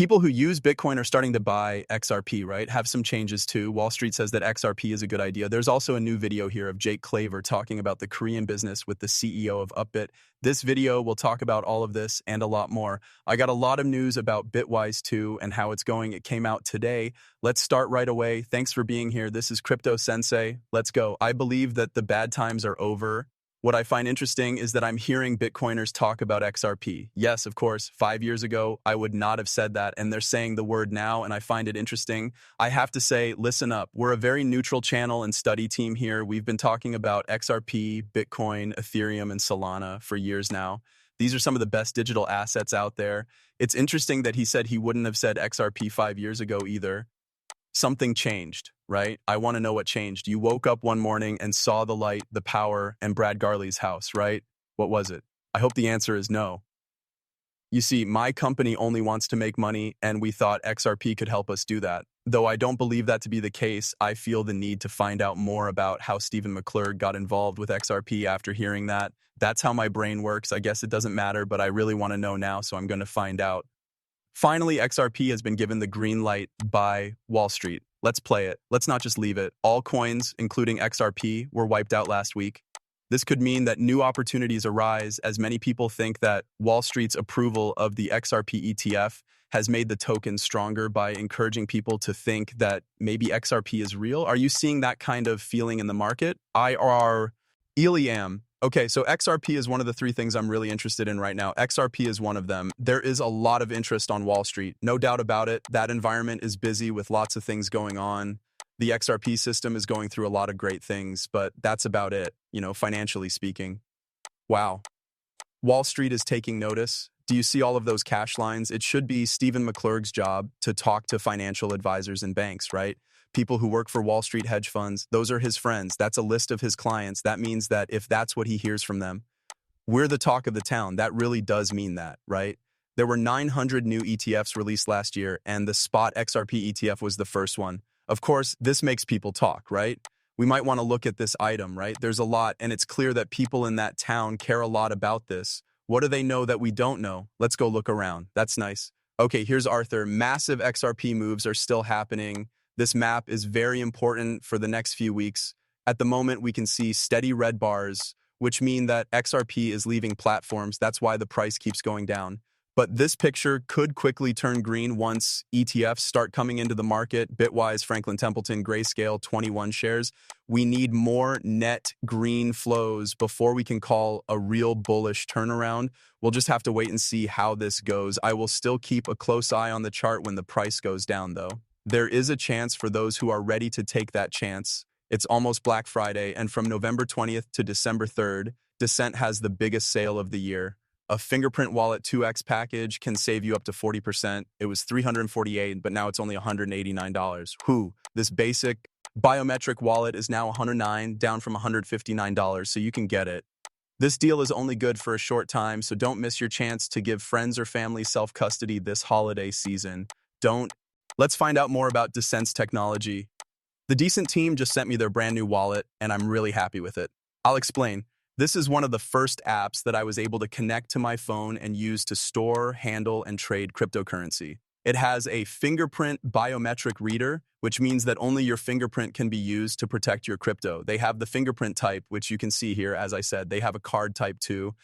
People who use Bitcoin are starting to buy XRP, right? Have some changes too. Wall Street says that XRP is a good idea. There's also a new video here of Jake Claver talking about the Korean business with the CEO of Upbit. This video will talk about all of this and a lot more. I got a lot of news about Bitwise too and how it's going. It came out today. Let's start right away. Thanks for being here. This is Crypto Sensei. Let's go. I believe that the bad times are over. What I find interesting is that I'm hearing Bitcoiners talk about XRP. Yes, of course, 5 years ago, I would not have said that, and they're saying the word now, and I find it interesting. I have to say, listen up. We're a very neutral channel and study team here. We've been talking about XRP, Bitcoin, Ethereum, and Solana for years now. These are some of the best digital assets out there. It's interesting that he said he wouldn't have said XRP 5 years ago either. Something changed, right? I want to know what changed. You woke up one morning and saw the light, the power, and Brad Garley's house, right? What was it? I hope the answer is no. You see, my company only wants to make money, and we thought XRP could help us do that. Though I don't believe that to be the case, I feel the need to find out more about how Stephen McClurg got involved with XRP after hearing that. That's how my brain works. I guess it doesn't matter, but I really want to know now, so I'm going to find out. Finally, XRP has been given the green light by Wall Street. Let's play it. Let's not just leave it. All coins, including XRP, were wiped out last week. This could mean that new opportunities arise as many people think that Wall Street's approval of the XRP ETF has made the token stronger by encouraging people to think that maybe XRP is real. Are you seeing that kind of feeling in the market? Eliam. Okay, so XRP is one of the three things I'm really interested in right now. XRP is one of them. There is a lot of interest on Wall Street, no doubt about it. That environment is busy with lots of things going on. The XRP system is going through a lot of great things, but that's about it, financially speaking. Wow. Wall Street is taking notice. Do you see all of those cash lines? It should be Stephen McClurg's job to talk to financial advisors and banks, right? People who work for Wall Street hedge funds, those are his friends. That's a list of his clients. That means that if that's what he hears from them, we're the talk of the town. That really does mean that, right? There were 900 new ETFs released last year, and the spot XRP ETF was the first one. Of course, this makes people talk, right? We might want to look at this item, right? There's a lot, and it's clear that people in that town care a lot about this. What do they know that we don't know? Let's go look around. That's nice. Okay, here's Arthur. Massive XRP moves are still happening. This map is very important for the next few weeks. At the moment, we can see steady red bars, which mean that XRP is leaving platforms. That's why the price keeps going down. But this picture could quickly turn green once ETFs start coming into the market. Bitwise, Franklin Templeton, Grayscale, 21 shares. We need more net green flows before we can call a real bullish turnaround. We'll just have to wait and see how this goes. I will still keep a close eye on the chart when the price goes down, though. There is a chance for those who are ready to take that chance. It's almost Black Friday, and from November 20th to December 3rd, Descent has the biggest sale of the year. A fingerprint wallet 2x package can save you up to 40%. It was $348, but now it's only $189. This basic biometric wallet is now $109, down from $159, so you can get it. This deal is only good for a short time, so don't miss your chance to give friends or family self-custody this holiday season. Let's find out more about Descent's technology. The Decent team just sent me their brand new wallet, and I'm really happy with it. I'll explain. This is one of the first apps that I was able to connect to my phone and use to store, handle, and trade cryptocurrency. It has a fingerprint biometric reader, which means that only your fingerprint can be used to protect your crypto. They have the fingerprint type, which you can see here, as I said. They have a card type too.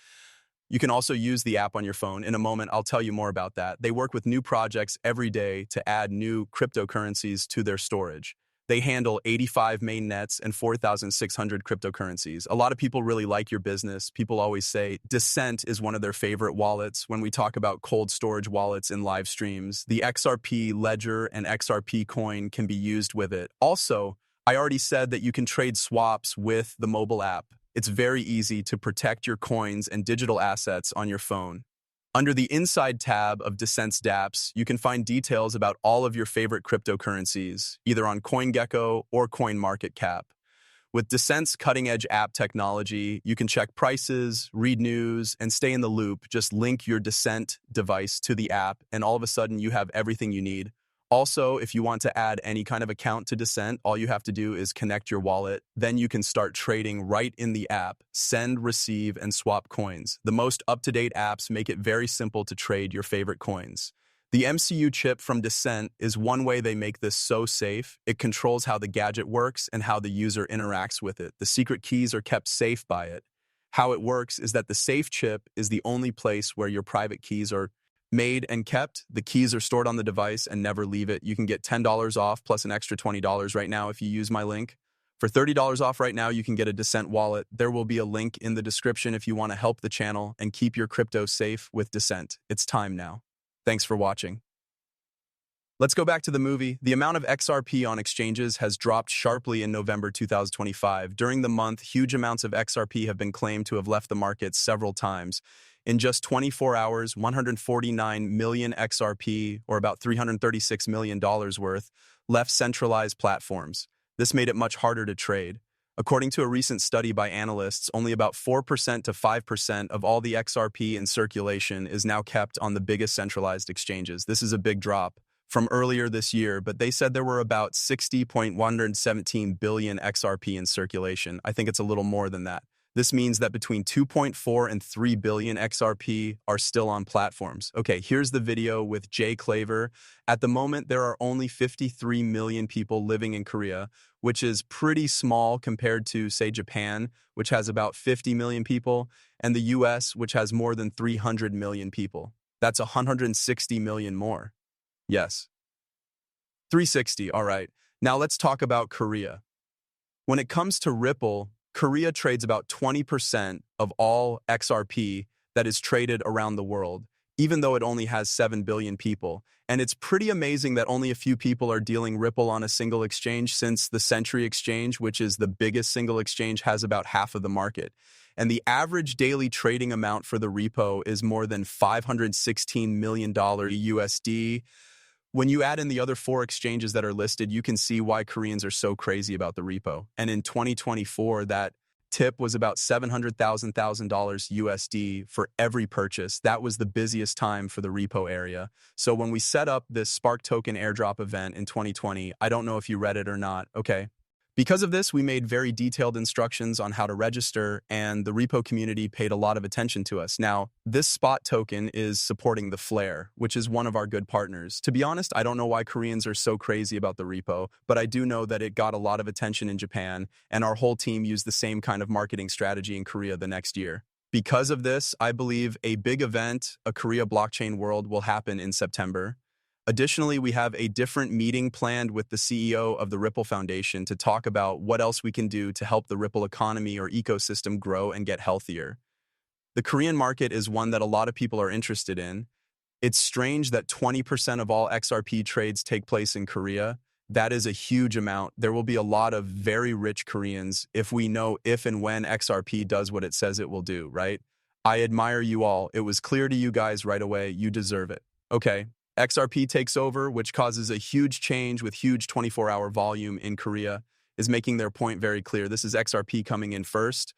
You can also use the app on your phone. In a moment, I'll tell you more about that. They work with new projects every day to add new cryptocurrencies to their storage. They handle 85 main nets and 4,600 cryptocurrencies. A lot of people really like your business. People always say Descent is one of their favorite wallets when we talk about cold storage wallets in live streams. The XRP ledger and XRP coin can be used with it. Also, I already said that you can trade swaps with the mobile app. It's very easy to protect your coins and digital assets on your phone. Under the Inside tab of Descent's dApps, you can find details about all of your favorite cryptocurrencies, either on CoinGecko or CoinMarketCap. With Descent's cutting-edge app technology, you can check prices, read news, and stay in the loop. Just link your Descent device to the app, and all of a sudden you have everything you need. Also, if you want to add any kind of account to Descent, all you have to do is connect your wallet. Then you can start trading right in the app, send, receive, and swap coins. The most up-to-date apps make it very simple to trade your favorite coins. The MCU chip from Descent is one way they make this so safe. It controls how the gadget works and how the user interacts with it. The secret keys are kept safe by it. How it works is that the safe chip is the only place where your private keys are made and kept. The keys are stored on the device and never leave it. You can get $10 off plus an extra $20 right now if you use my link. For $30 off right now, you can get a Descent wallet. There will be a link in the description if you want to help the channel and keep your crypto safe with Descent. It's time now. Thanks for watching. Let's go back to the movie. The amount of XRP on exchanges has dropped sharply in November 2025. During the month, huge amounts of XRP have been claimed to have left the market several times. In just 24 hours, 149 million XRP, or about $336 million worth, left centralized platforms. This made it much harder to trade. According to a recent study by analysts, only about 4% to 5% of all the XRP in circulation is now kept on the biggest centralized exchanges. This is a big drop from earlier this year, but they said there were about 60.117 billion XRP in circulation. I think it's a little more than that. This means that between 2.4 and 3 billion XRP are still on platforms. Okay, here's the video with Jay Claver. At the moment, there are only 53 million people living in Korea, which is pretty small compared to, say, Japan, which has about 50 million people, and the US, which has more than 300 million people. That's 160 million more. Yes. 360, all right. Now let's talk about Korea. When it comes to Ripple, Korea trades about 20% of all XRP that is traded around the world, even though it only has 7 billion people. And it's pretty amazing that only a few people are dealing Ripple on a single exchange, since the Century Exchange, which is the biggest single exchange, has about half of the market. And the average daily trading amount for the repo is more than $516 million USD. When you add in the other 4 exchanges that are listed, you can see why Koreans are so crazy about the repo. And in 2024, that tip was about $700,000 USD for every purchase. That was the busiest time for the repo area. So when we set up this Spark token airdrop event in 2020, I don't know if you read it or not, okay? Because of this, we made very detailed instructions on how to register, and the repo community paid a lot of attention to us. Now, this spot token is supporting the Flare, which is one of our good partners. To be honest, I don't know why Koreans are so crazy about the repo, but I do know that it got a lot of attention in Japan, and our whole team used the same kind of marketing strategy in Korea the next year. Because of this, I believe a big event, a Korea Blockchain World, will happen in September. Additionally, we have a different meeting planned with the CEO of the Ripple Foundation to talk about what else we can do to help the Ripple economy or ecosystem grow and get healthier. The Korean market is one that a lot of people are interested in. It's strange that 20% of all XRP trades take place in Korea. That is a huge amount. There will be a lot of very rich Koreans if we know if and when XRP does what it says it will do, right? I admire you all. It was clear to you guys right away. You deserve it. Okay. XRP takes over, which causes a huge change with huge 24-hour volume in Korea, is making their point very clear. This is XRP coming in first.